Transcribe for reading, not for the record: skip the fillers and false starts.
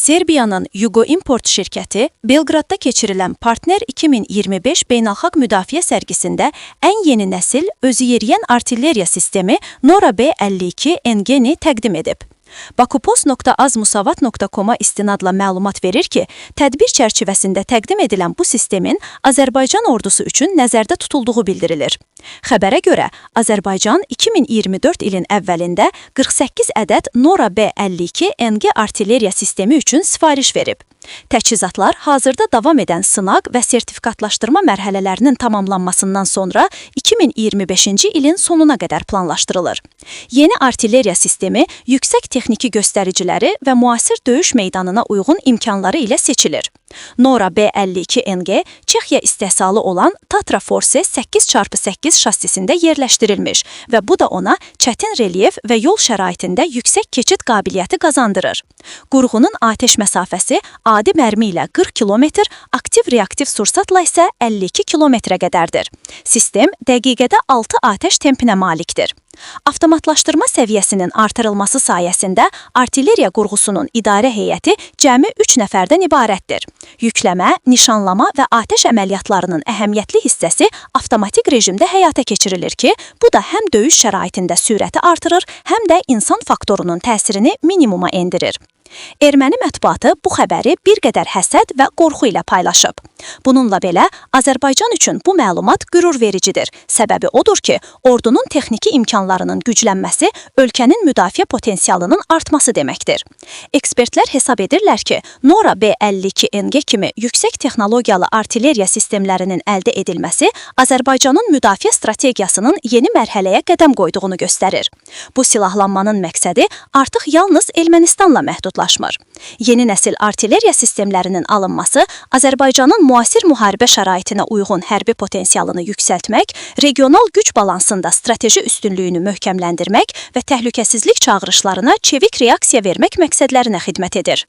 Serbiyanın Yugo Import şirkəti Belqradda keçirilən Partner 2025 beynəlxalq müdafiə sərgisində ən yeni nəsil özüyeriyən artilleriya sistemi Nora B-52NG-ni təqdim edib. Bakupost.azmusavat.com-a istinadla məlumat verir ki, tədbir çərçivəsində təqdim edilən bu sistemin Azərbaycan ordusu üçün nəzərdə tutulduğu bildirilir. Xəbərə görə, Azərbaycan 2024 ilin əvvəlində 48 ədəd Nora B-52NG artilleriya sistemi üçün sifariş verib. Təchizatlar hazırda davam edən sınaq və sertifikatlaşdırma mərhələlərinin tamamlanmasından sonra 2025-ci ilin sonuna qədər planlaşdırılır. Yeni artilleriya sistemi yüksək texniki göstəriciləri və müasir döyüş meydanına uyğun imkanları ilə seçilir. Nora B-52NG Çexiya istehsalı olan Tatra Force 8x8 şassisində yerləşdirilmiş və bu da ona çətin relyef və yol şəraitində yüksək keçid qabiliyyəti qazandırır. Qurğunun atəş məsafəsi adi mərmi ilə 40 km, aktiv-reaktiv sursatla isə 52 km-ə qədərdir. Sistem dəqiqədə 6 atəş tempinə malikdir. Avtomatlaşdırma səviyyəsinin artırılması sayəsində artilleriya qurğusunun idarə heyəti cəmi 3 nəfərdən ibarətdir. Yükləmə, nişanlama və atəş əməliyyatlarının əhəmiyyətli hissəsi avtomatik rejimdə həyata keçirilir ki, bu da həm döyüş şəraitində sürəti artırır, həm də insan faktorunun təsirini minimuma endirir. Erməni mətbuatı bu xəbəri bir qədər həsəd və qorxu ilə paylaşıb. Bununla belə, Azərbaycan üçün bu məlumat qürur vericidir. Səbəbi odur ki, ordunun texniki imkanlarının güclənməsi ölkənin müdafiə potensialının artması deməkdir. Ekspertlər hesab edirlər ki, Nora B-52NG kimi yüksək texnologiyalı artilleriya sistemlərinin əldə edilməsi Azərbaycanın müdafiə strategiyasının yeni mərhələyə qədəm qoyduğunu göstərir. Bu silahlanmanın məqsədi artıq yalnız Ermənistanla məhdudlaşmır. Yeni nəsil artilleriya sistemlərinin alınması Azərbaycanın müasir müharibə şəraitinə uyğun hərbi potensialını yüksəltmək, regional güc balansında strateji üstünlüyünü möhkəmləndirmək və təhlükəsizlik çağırışlarına çevik reaksiya vermək məqsədlərinə xidmət edir.